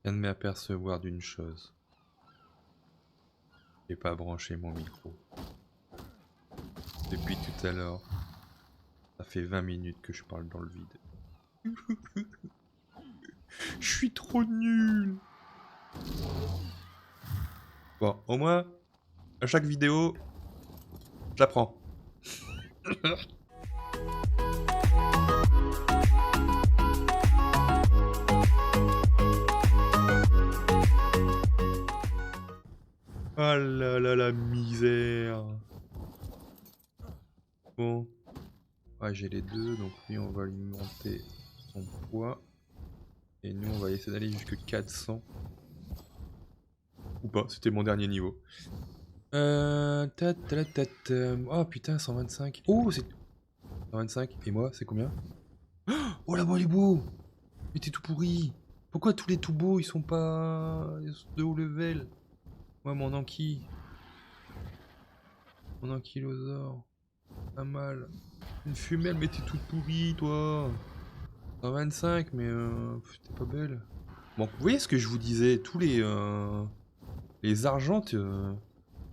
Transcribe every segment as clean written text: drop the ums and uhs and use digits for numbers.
viens de m'apercevoir d'une chose. J'ai pas branché mon micro. Depuis tout à l'heure, ça fait 20 minutes que je parle dans le vide. Je suis trop nul. Bon, au moins, à chaque vidéo, j'apprends. Oh là là, la misère. Bon. Ouais, j'ai les deux, donc lui, on va lui monter son poids. Et nous, on va essayer d'aller jusque 400. Ou pas, c'était mon dernier niveau. Oh putain, 125. Oh, c'est 125. Et moi, c'est combien? Oh là-bas, il est beau. Mais t'es tout pourri. Pourquoi tous les tout beaux, ils sont pas de haut level? Moi, mon Anki. Mon Ankylosaure. Pas mal. Une femelle, mais t'es toute pourrie, toi. 125, mais t'es pas belle. Bon, vous voyez ce que je vous disais? Tous les argentes,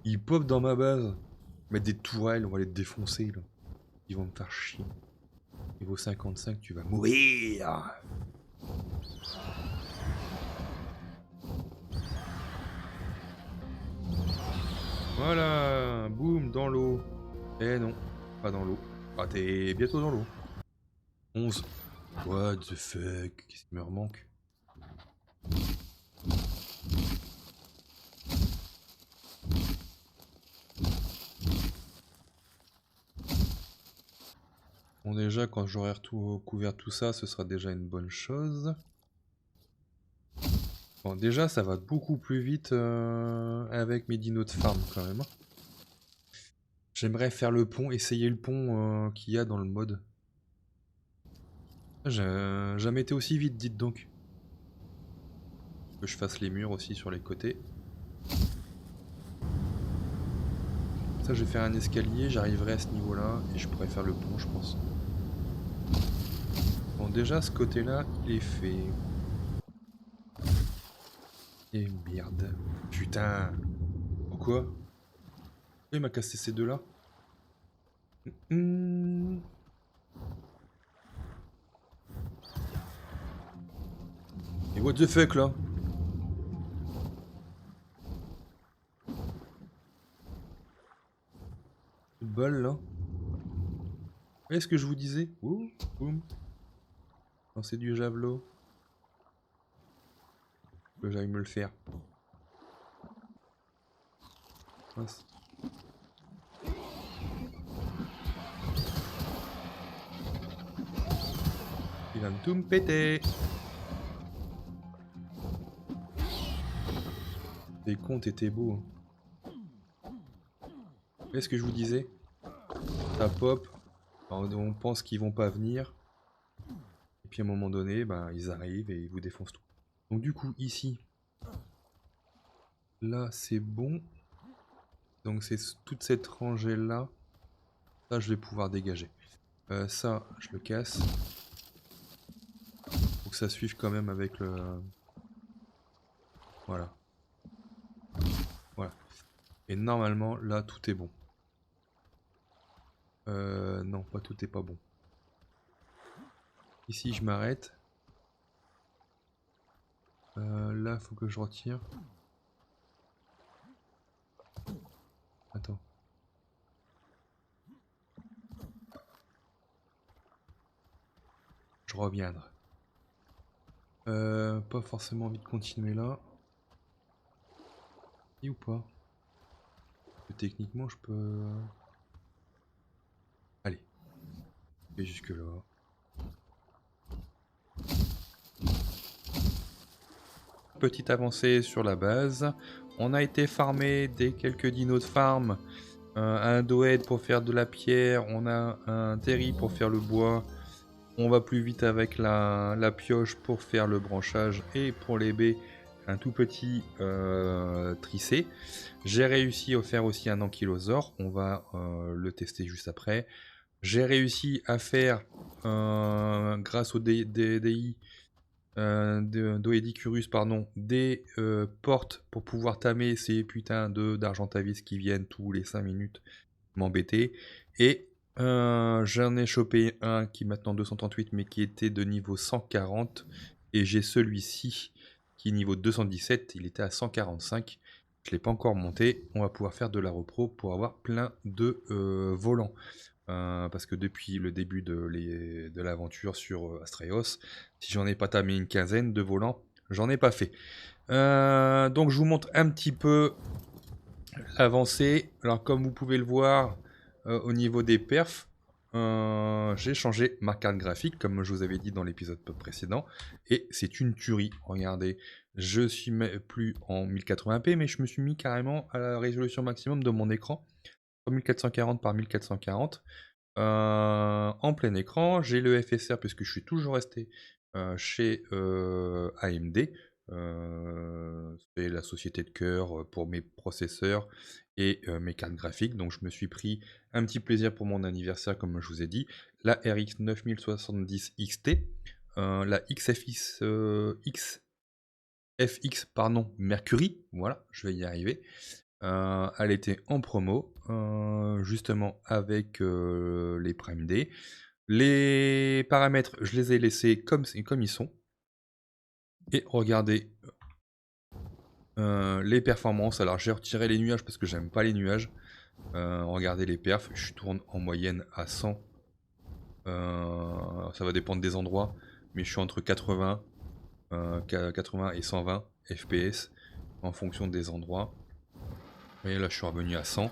ils pop dans ma base. Mettre des tourelles, on va les défoncer, là. Ils vont me faire chier. Niveau 55, tu vas mourir. Voilà, boum, dans l'eau. Eh non, pas dans l'eau. Ah, t'es bientôt dans l'eau. 11. What the fuck? Qu'est-ce qui me remanque? Bon, déjà, quand j'aurai couvert tout ça, ce sera déjà une bonne chose. Bon, déjà, ça va beaucoup plus vite avec mes dinos de farm, quand même. J'aimerais faire le pont, essayer le pont qu'il y a dans le mode. J'ai jamais été aussi vite, dites donc. Que je fasse les murs aussi sur les côtés. Ça, je vais faire un escalier, j'arriverai à ce niveau-là et je pourrais faire le pont, je pense. Bon, déjà, ce côté-là, il est fait. Et merde. Putain. Pourquoi? Pourquoi il m'a cassé ces deux-là? Et what the fuck, là? Le bol, là. Vous voyez ce que je vous disais? Ouh, boum. Non, c'est du javelot. Que j'aille me le faire. Mince. Il va me tout me péter. Les comptes étaient beaux. Vous voyez ce que je vous disais? Ça pop. On pense qu'ils vont pas venir. Et puis à un moment donné, bah, ils arrivent et ils vous défoncent tout. Donc du coup, ici, là, c'est bon. Donc c'est toute cette rangée-là. Ça, je vais pouvoir dégager. Ça, je le casse. Faut que ça suive quand même avec le... Voilà. Voilà. Et normalement, là, tout est bon. Non, pas tout est pas bon. Ici, je m'arrête. Là, faut que je retire. Attends. Je reviendrai. Pas forcément envie de continuer là. Et ou pas? Techniquement, je peux... Allez. Je vais jusque là. Petite avancée sur la base. On a été farmer des quelques dinos de farm. Un doed pour faire de la pierre. On a un terry pour faire le bois. On va plus vite avec la pioche pour faire le branchage. Et pour les baies, un tout petit tricé. J'ai réussi à faire aussi un ankylosaure. On va le tester juste après. J'ai réussi à faire, grâce au DI, d'Oedicurus, pardon, des portes pour pouvoir tamer ces putains d'Argentavis qui viennent tous les 5 minutes m'embêter. Et j'en ai chopé un qui est maintenant 238 mais qui était de niveau 140. Et j'ai celui-ci qui est niveau 217, il était à 145. Je ne l'ai pas encore monté. On va pouvoir faire de la repro pour avoir plein de volants. Parce que depuis le début de l'aventure sur Astraeos, si j'en ai pas tamé une quinzaine de volants, j'en ai pas fait. Donc je vous montre un petit peu l'avancée. Alors comme vous pouvez le voir au niveau des perfs, j'ai changé ma carte graphique comme je vous avais dit dans l'épisode précédent. Et c'est une tuerie, regardez. Je suis plus en 1080p mais je me suis mis carrément à la résolution maximum de mon écran. 1440 par 1440. En plein écran, j'ai le FSR puisque je suis toujours resté chez AMD. C'est la société de cœur pour mes processeurs et mes cartes graphiques. Donc je me suis pris un petit plaisir pour mon anniversaire comme je vous ai dit. La RX 9070 XT, la XFX pardon, Mercury, voilà, je vais y arriver. Elle était en promo, justement avec les Prime Day. Les paramètres, je les ai laissés comme ils sont. Et regardez les performances. Alors j'ai retiré les nuages parce que j'aime pas les nuages. Regardez les perfs, je tourne en moyenne à 100. Ça va dépendre des endroits, mais je suis entre 80 et 120 FPS en fonction des endroits. Et là je suis revenu à 100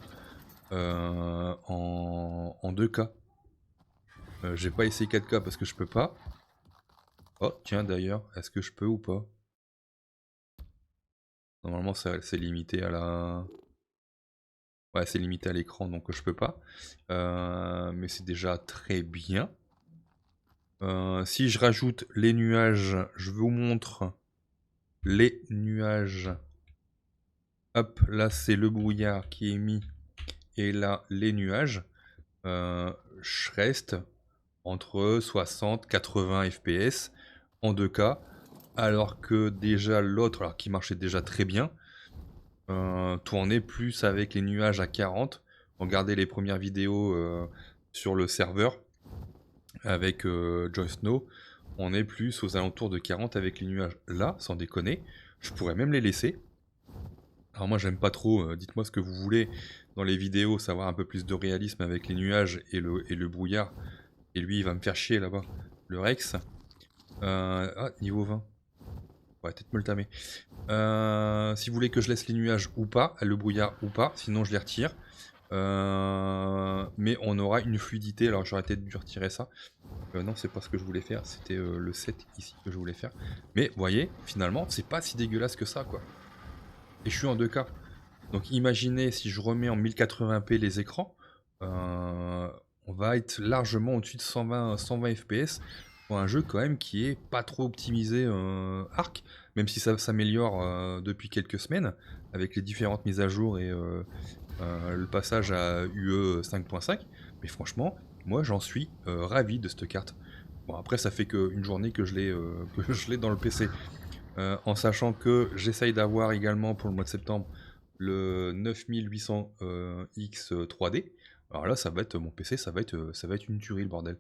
en 2K. J'ai pas essayé 4K parce que je peux pas. Oh tiens d'ailleurs, est-ce que je peux ou pas? Normalement c'est limité à la... Ouais, c'est limité à l'écran donc je peux pas. Mais c'est déjà très bien. Si je rajoute les nuages, je vous montre les nuages. Hop, là c'est le brouillard qui est mis. Et là les nuages. Je reste entre 60 80 fps en 2K. Alors que déjà l'autre, alors qui marchait déjà très bien, tournait plus avec les nuages à 40. Regardez les premières vidéos sur le serveur avec Jon Snow, on est plus aux alentours de 40 avec les nuages. Là, sans déconner, je pourrais même les laisser. Alors moi j'aime pas trop, dites-moi ce que vous voulez dans les vidéos, savoir un peu plus de réalisme avec les nuages et le brouillard. Et lui il va me faire chier là-bas, le Rex. Ah, niveau 20. Ouais, peut-être me le tamer. Si vous voulez que je laisse les nuages ou pas, le brouillard ou pas, sinon je les retire. Mais on aura une fluidité, alors j'aurais peut-être dû retirer ça. Non, c'est pas ce que je voulais faire, c'était le 7 ici que je voulais faire. Mais vous voyez, finalement, c'est pas si dégueulasse que ça, quoi. Et je suis en 2K. Donc imaginez si je remets en 1080p les écrans, on va être largement au-dessus de 120 fps pour un jeu quand même qui est pas trop optimisé Arc, même si ça s'améliore depuis quelques semaines avec les différentes mises à jour et le passage à UE 5.5. Mais franchement, moi j'en suis ravi de cette carte. Bon après ça fait qu'une journée que je l'ai dans le PC. En sachant que j'essaye d'avoir également pour le mois de septembre le 9800X 3D. Alors là, ça va être mon PC, ça va être une tuerie le bordel.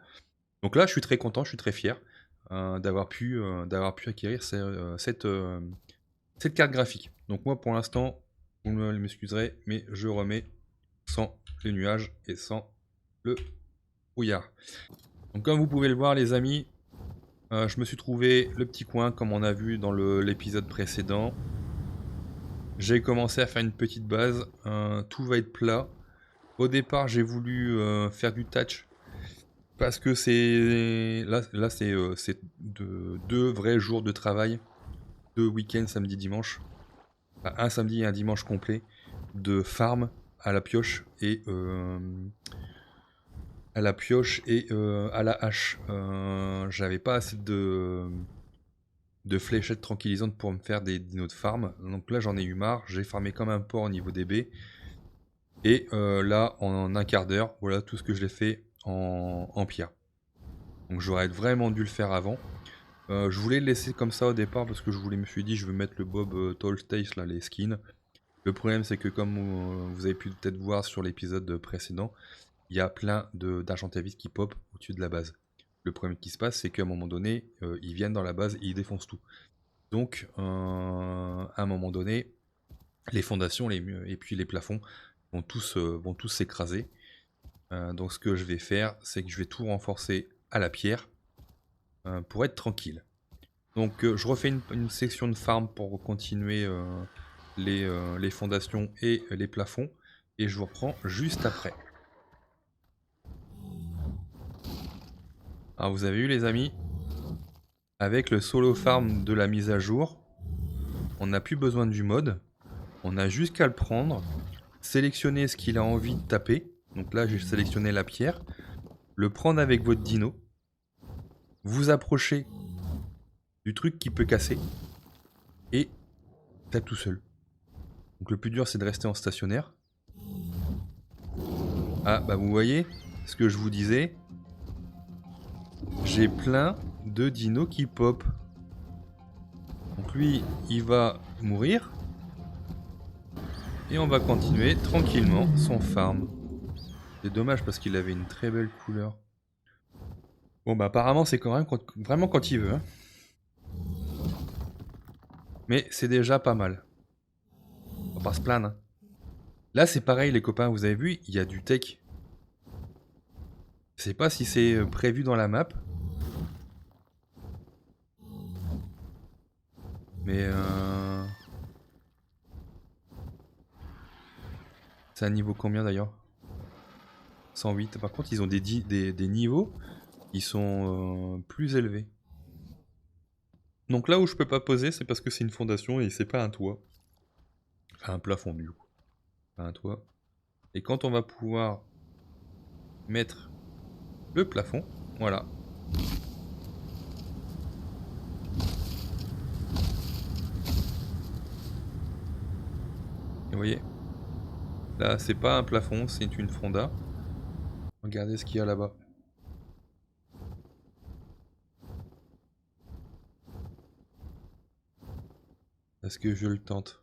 Donc là, je suis très content, je suis très fier d'avoir pu acquérir cette carte graphique. Donc moi, pour l'instant, vous m'excuserez, mais je remets sans les nuages et sans le brouillard. Donc comme vous pouvez le voir, les amis, je me suis trouvé le petit coin comme on a vu dans l'épisode précédent. J'ai commencé à faire une petite base, tout va être plat. Au départ j'ai voulu faire du touch parce que c'est là c'est deux vrais jours de travail, 2 week-ends samedi dimanche, enfin, un samedi et un dimanche complet de farm à la pioche et à la hache. J'avais pas assez de fléchettes tranquillisantes pour me faire des dinos de farm. Donc là j'en ai eu marre, j'ai farmé comme un porc au niveau des baies. Et là en un quart d'heure, voilà tout ce que je l'ai fait en pierre. Donc j'aurais vraiment dû le faire avant. Je voulais le laisser comme ça au départ parce que me suis dit je vais mettre le Bob Tallstace là, les skins. Le problème c'est que comme vous avez pu peut-être voir sur l'épisode précédent, il y a plein d'argentavis qui pop au-dessus de la base. Le problème qui se passe c'est qu'à un moment donné, ils viennent dans la base et ils défoncent tout. Donc à un moment donné, les fondations les murs et puis les plafonds vont tous s'écraser. Donc ce que je vais faire c'est que je vais tout renforcer à la pierre pour être tranquille. Donc je refais une section de farm pour continuer les fondations et les plafonds. Et je vous reprends juste après. Alors vous avez vu les amis, avec le solo farm de la mise à jour, on n'a plus besoin du mode. On a juste qu'à le prendre, sélectionner ce qu'il a envie de taper. Donc là j'ai sélectionné la pierre. Le prendre avec votre dino. Vous approchez du truc qui peut casser. Et tape tout seul. Donc le plus dur c'est de rester en stationnaire. Ah bah vous voyez ce que je vous disais. J'ai plein de dinos qui pop. Donc lui il va mourir. Et on va continuer tranquillement son farm. C'est dommage parce qu'il avait une très belle couleur. Bon bah apparemment c'est quand même vraiment quand il veut. Hein. Mais c'est déjà pas mal. On va pas se plaindre. Hein. Là c'est pareil les copains, vous avez vu, il y a du tech. Je sais pas si c'est prévu dans la map. Mais c'est à niveau combien d'ailleurs? 108. Par contre ils ont des niveaux qui sont plus élevés. Donc là où je peux pas poser c'est parce que c'est une fondation et c'est pas un toit. Enfin un plafond du coup. Pas un toit. Et quand on va pouvoir mettre le plafond, voilà. Et vous voyez, là c'est pas un plafond, c'est une fonda. Regardez ce qu'il y a là-bas. Est-ce que je le tente?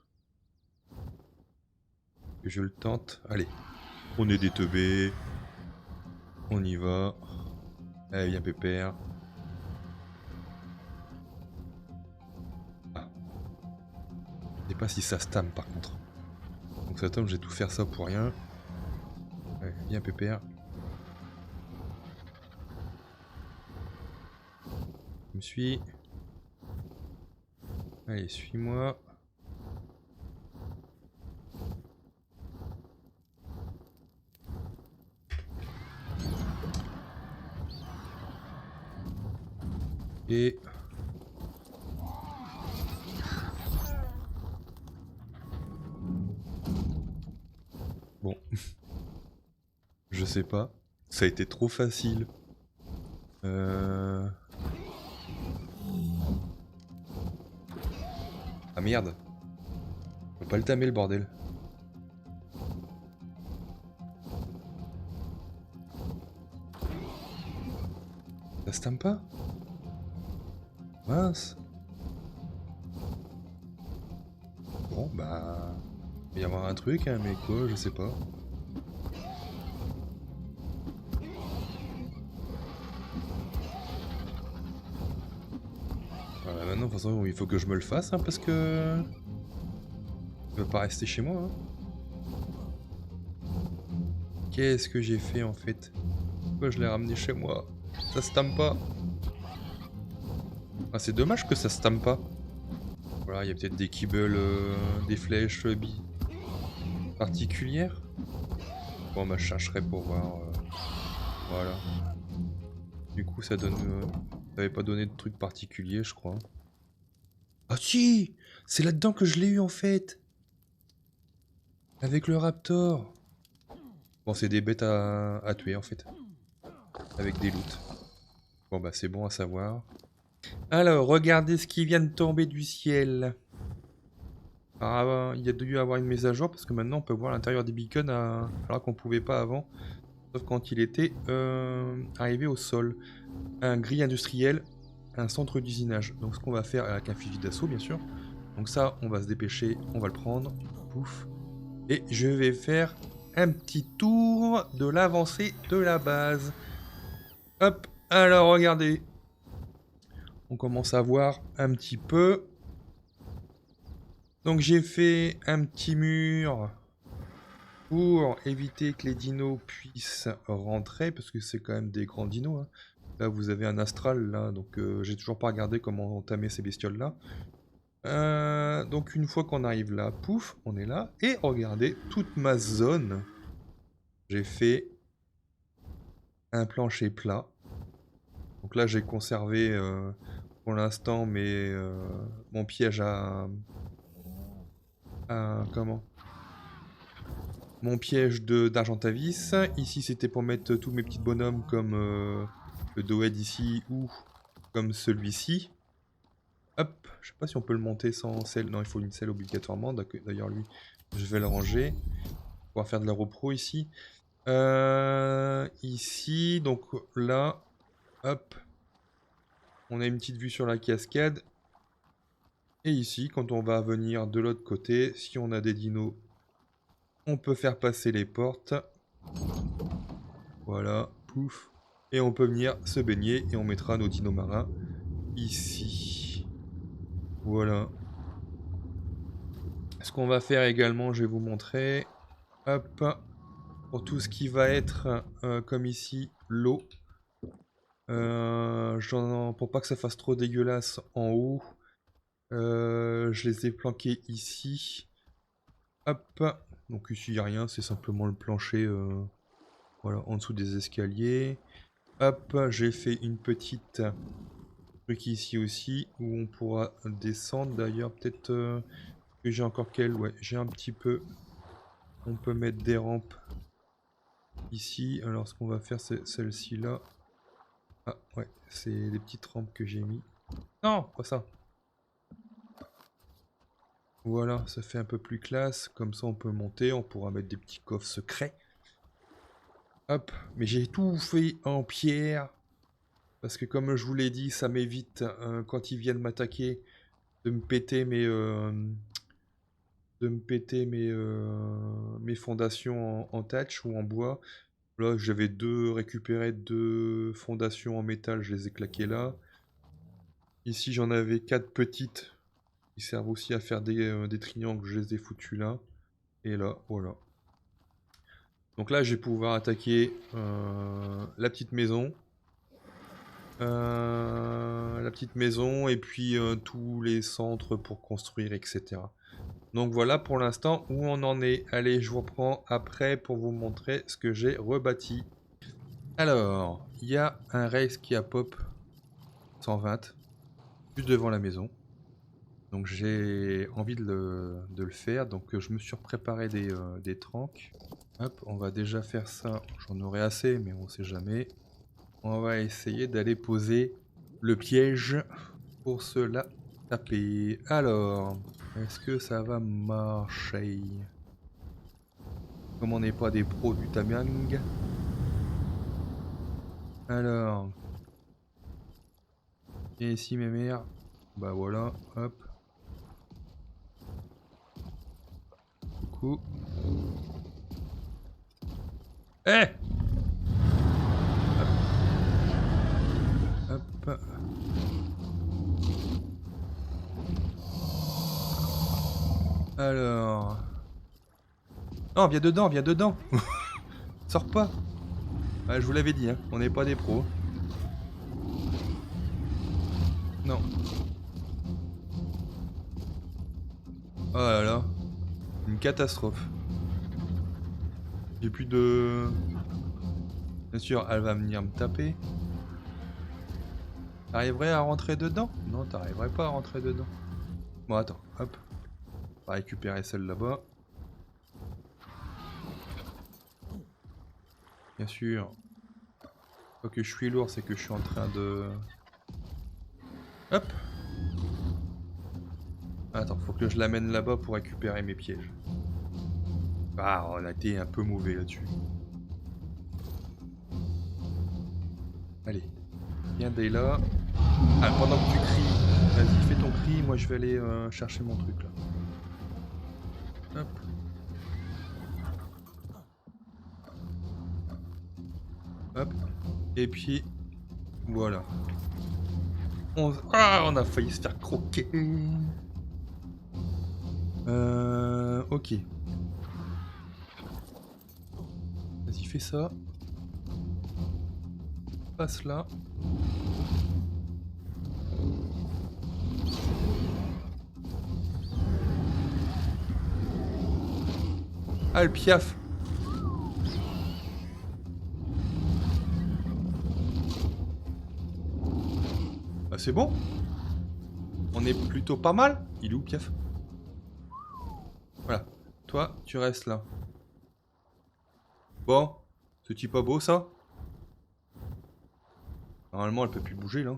Je le tente. Allez, on est des teubés. On y va. Allez, viens pépère. Ah. Je sais pas si ça stam par contre. Donc ça tombe, j'ai tout faire ça pour rien. Allez, viens pépère. Je me suis. Allez, suis-moi. Et... Bon. Je sais pas. Ça a été trop facile. Ah merde. Faut pas le tamer le bordel. Ça se tame pas? Mince. Bon bah... Il va y avoir un truc, hein, mais quoi, je sais pas. Voilà, maintenant, de toute façon, il faut que je me le fasse, hein, parce que... Il va pas rester chez moi, hein. Qu'est-ce que j'ai fait, en fait? Pourquoi je l'ai ramené chez moi? Ça se tame pas. Ah, c'est dommage que ça se tame pas. Voilà, il y a peut-être des kibbles, des flèches particulières. Bon, bah, je chercherai pour voir. Voilà. Du coup, ça donne... ça avait pas donné de truc particulier, je crois. Ah si! C'est là-dedans que je l'ai eu, en fait! Avec le raptor! Bon, c'est des bêtes à tuer, en fait. Avec des loots. Bon, bah, c'est bon à savoir. Alors, regardez ce qui vient de tomber du ciel. Ah, il y a dû y avoir une mise à jour parce que maintenant on peut voir l'intérieur des beacons alors qu'on pouvait pas avant. Sauf quand il était arrivé au sol. Un gris industriel. un centre d'usinage. Donc ce qu'on va faire avec un fusil d'assaut, bien sûr. Donc ça, on va se dépêcher, on va le prendre. Pouf. Et je vais faire un petit tour de l'avancée de la base. Hop, alors regardez. On commence à voir un petit peu. Donc j'ai fait un petit mur pour éviter que les dinos puissent rentrer, parce que c'est quand même des grands dinos. Hein. Là vous avez un astral, là, donc j'ai toujours pas regardé comment entamer ces bestioles là. Donc une fois qu'on arrive là, pouf, on est là. Et regardez, toute ma zone, j'ai fait un plancher plat. Donc là j'ai conservé pour l'instant mon piège comment? Mon piège d'Argentavis. Ici c'était pour mettre tous mes petits bonhommes comme le Doed ici ou comme celui-ci. Hop, je sais pas si on peut le monter sans selle. Non, il faut une selle obligatoirement. D'ailleurs, lui, je vais le ranger. On va faire de la repro ici. Ici, donc là, hop. On a une petite vue sur la cascade. Et ici, quand on va venir de l'autre côté, si on a des dinos, on peut faire passer les portes. Voilà, pouf. Et on peut venir se baigner et on mettra nos dinos marins ici. Voilà. Ce qu'on va faire également, je vais vous montrer. Hop. Pour tout ce qui va être, comme ici, l'eau. Pour pas que ça fasse trop dégueulasse en haut. Je les ai planqués ici. Hop. Donc ici, il n'y a rien, c'est simplement le plancher voilà, en dessous des escaliers. Hop, j'ai fait une petite truc ici aussi, où on pourra descendre. D'ailleurs, peut-être que j'ai encore quelle. Ouais, j'ai un petit peu. On peut mettre des rampes ici. Alors, ce qu'on va faire, c'est celle-ci là. Ah, ouais, c'est des petites rampes que j'ai mis. Non, pas ça. Voilà, ça fait un peu plus classe. Comme ça, on peut monter. On pourra mettre des petits coffres secrets. Hop, mais j'ai tout fait en pierre. Parce que comme je vous l'ai dit, ça m'évite, quand ils viennent m'attaquer, de me péter mes fondations en thatch ou en bois. Là, j'avais récupéré deux fondations en métal, je les ai claquées là. Ici, j'en avais 4 petites qui servent aussi à faire des triangles, je les ai foutus là. Et là, voilà. Donc là, je vais pouvoir attaquer la petite maison. Et puis tous les centres pour construire, etc. Donc voilà pour l'instant où on en est. Allez, je vous reprends après pour vous montrer ce que j'ai rebâti. Alors, il y a un race qui a pop 120 juste devant la maison. Donc j'ai envie de le faire. Donc je me suis préparé des tranques. Hop, on va déjà faire ça. J'en aurai assez, mais on sait jamais. On va essayer d'aller poser le piège pour se la taper. Alors, est-ce que ça va marcher? Comme on n'est pas des pros du Tamyang. Alors. Et ici mes mères. Bah voilà, hop. Coucou. Eh! Hop. Alors. Non, viens dedans, viens dedans. Sors pas. Ah, je vous l'avais dit, hein, on n'est pas des pros. Non. Oh là là. Une catastrophe. J'ai plus de... Bien sûr, elle va venir me taper. T'arriverais à rentrer dedans? Non, t'arriverais pas à rentrer dedans. Bon, attends, hop. On va récupérer celle là-bas. Bien sûr. Pas que je suis lourd, c'est que je suis en train de... Hop. Attends, faut que je l'amène là-bas pour récupérer mes pièges. Ah, on a été un peu mauvais là-dessus. Allez. Viens dès là. Ah, pendant que tu cries, vas-y, fais ton cri, moi je vais aller chercher mon truc là. Hop. Hop. Et puis, voilà. Ah, on a failli se faire croquer. Ok. Vas-y, fais ça. Passe là. Ah, le piaf. Bah, c'est bon. On est plutôt pas mal. Il est où, piaf? Voilà. Toi, tu restes là. Bon. C'est-tu pas beau, ça? Normalement, elle peut plus bouger, là.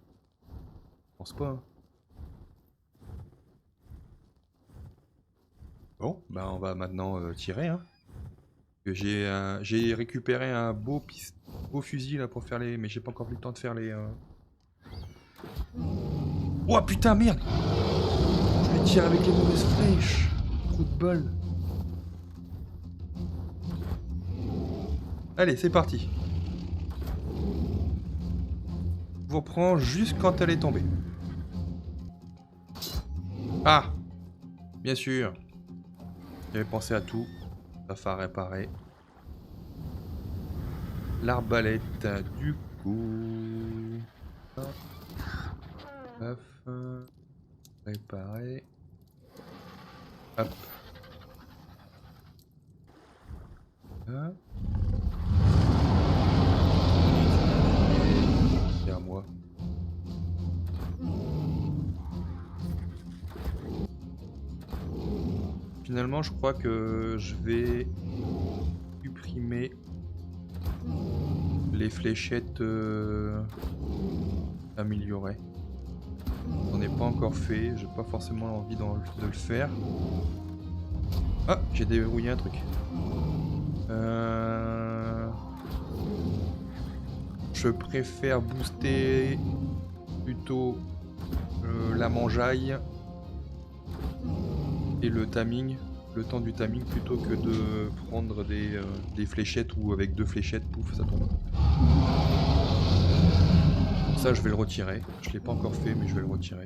Je pense pas, hein. Bon, bah on va maintenant tirer, hein. J'ai récupéré un beau fusil là pour faire les... Mais j'ai pas encore eu le temps de faire les... Oh putain, merde! Je vais tirer avec les mauvaises flèches. Trop de bol. Allez, c'est parti. Je vous reprends juste quand elle est tombée. Ah! Bien sûr. J'avais pensé à tout. Ça va réparer. L'arbalète, du coup... Hop. Réparer. Hop. Hop. C'est à moi. Finalement, je crois que je vais supprimer les fléchettes améliorées. J'en ai pas encore fait, j'ai pas forcément envie de le faire. Ah, j'ai déverrouillé un truc. Je préfère booster plutôt la mangeaille et le timing, le temps du timing, plutôt que de prendre des fléchettes où avec 2 fléchettes, pouf, ça tombe. Ça, je vais le retirer. Je l'ai pas encore fait, mais je vais le retirer.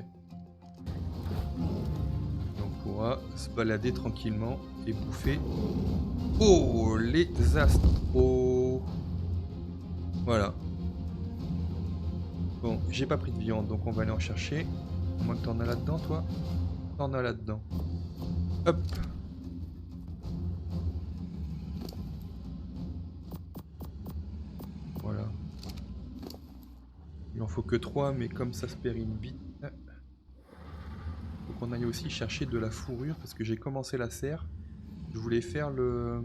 Et on pourra se balader tranquillement et bouffer. Oh, les astros! Voilà. Bon, j'ai pas pris de viande, donc on va aller en chercher. À moins que t'en as là-dedans, toi. T'en as là-dedans. Hop. Voilà. Il en faut que 3, mais comme ça se périme vite. Faut qu'on aille aussi chercher de la fourrure, parce que j'ai commencé la serre. Je voulais faire le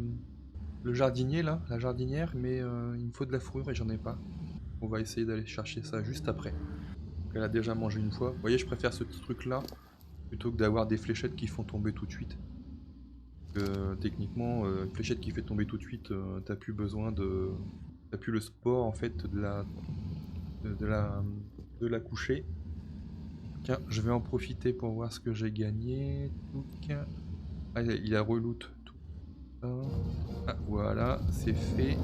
jardinier, là, la jardinière, mais il me faut de la fourrure et j'en ai pas. On va essayer d'aller chercher ça juste après. Donc elle a déjà mangé une fois. Vous voyez, je préfère ce petit truc-là, plutôt que d'avoir des fléchettes qui font tomber tout de suite. Techniquement, une fléchette qui fait tomber tout de suite, t'as plus besoin de... T'as plus le sport, en fait, de la coucher. Tiens, je vais en profiter pour voir ce que j'ai gagné. Ah, il a reloot tout ça. Ah, voilà, c'est fait.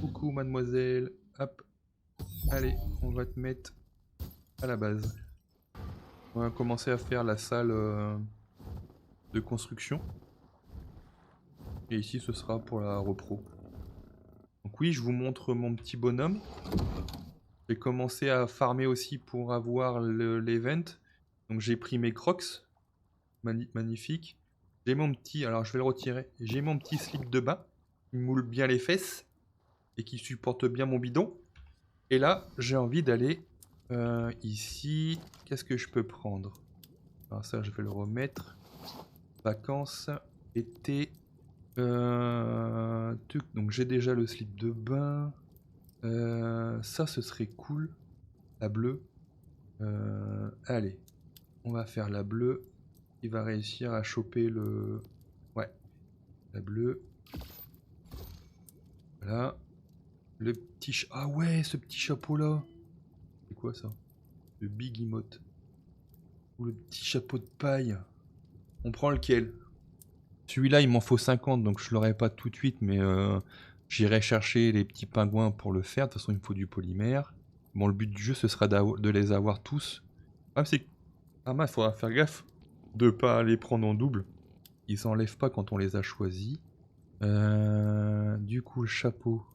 Coucou, mademoiselle. Hop. Allez, on va te mettre à la base. On va commencer à faire la salle de construction. Et ici, ce sera pour la repro. Donc oui, je vous montre mon petit bonhomme. J'ai commencé à farmer aussi pour avoir l'event. Donc j'ai pris mes crocs. Magnifique. J'ai mon petit... Alors je vais le retirer. J'ai mon petit slip de bain. Qui moule bien les fesses. Et qui supporte bien mon bidon. Et là, j'ai envie d'aller ici. Qu'est-ce que je peux prendre? Alors ça, je vais le remettre. Vacances, été. Donc j'ai déjà le slip de bain. Ça, ce serait cool. La bleue. Allez, on va faire la bleue. Il va réussir à choper le... Ouais, la bleue. Voilà. Le petit... Ah ouais, ce petit chapeau-là. C'est quoi ça? Le big emote. Ou le petit chapeau de paille. On prend lequel? Celui-là, il m'en faut 50, donc je l'aurai pas tout de suite, mais j'irai chercher les petits pingouins pour le faire. De toute façon, il me faut du polymère. Bon, le but du jeu, ce sera de les avoir tous. Ah, c'est... Ah, il faudra faire gaffe de pas les prendre en double. Ils s'enlèvent pas quand on les a choisis. Du coup, le chapeau.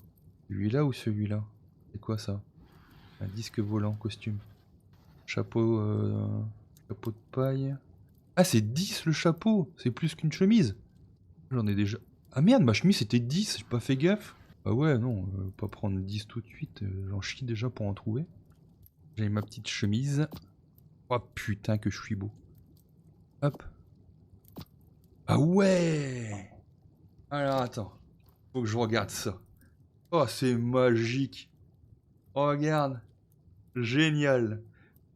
Celui-là ou celui-là? C'est quoi ça? Un disque volant, costume. Chapeau, chapeau de paille. Ah, c'est 10 le chapeau! C'est plus qu'une chemise! J'en ai déjà... Ah merde, ma chemise c'était 10, j'ai pas fait gaffe. Ah ouais, non, pas prendre 10 tout de suite, j'en chie déjà pour en trouver. J'ai ma petite chemise. Oh putain que je suis beau. Hop. Ah ouais! Alors attends, faut que je regarde ça. Oh, c'est magique! Oh, regarde! Génial!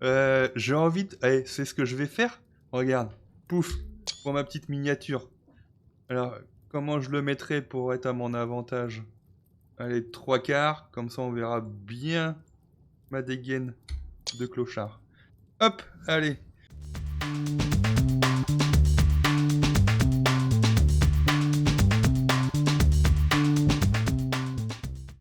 J'ai envie de... Allez, c'est ce que je vais faire? Regarde, pouf, pour ma petite miniature. Alors, comment je le mettrai pour être à mon avantage? Allez, 3/4, comme ça on verra bien ma dégaine de clochard. Hop, allez.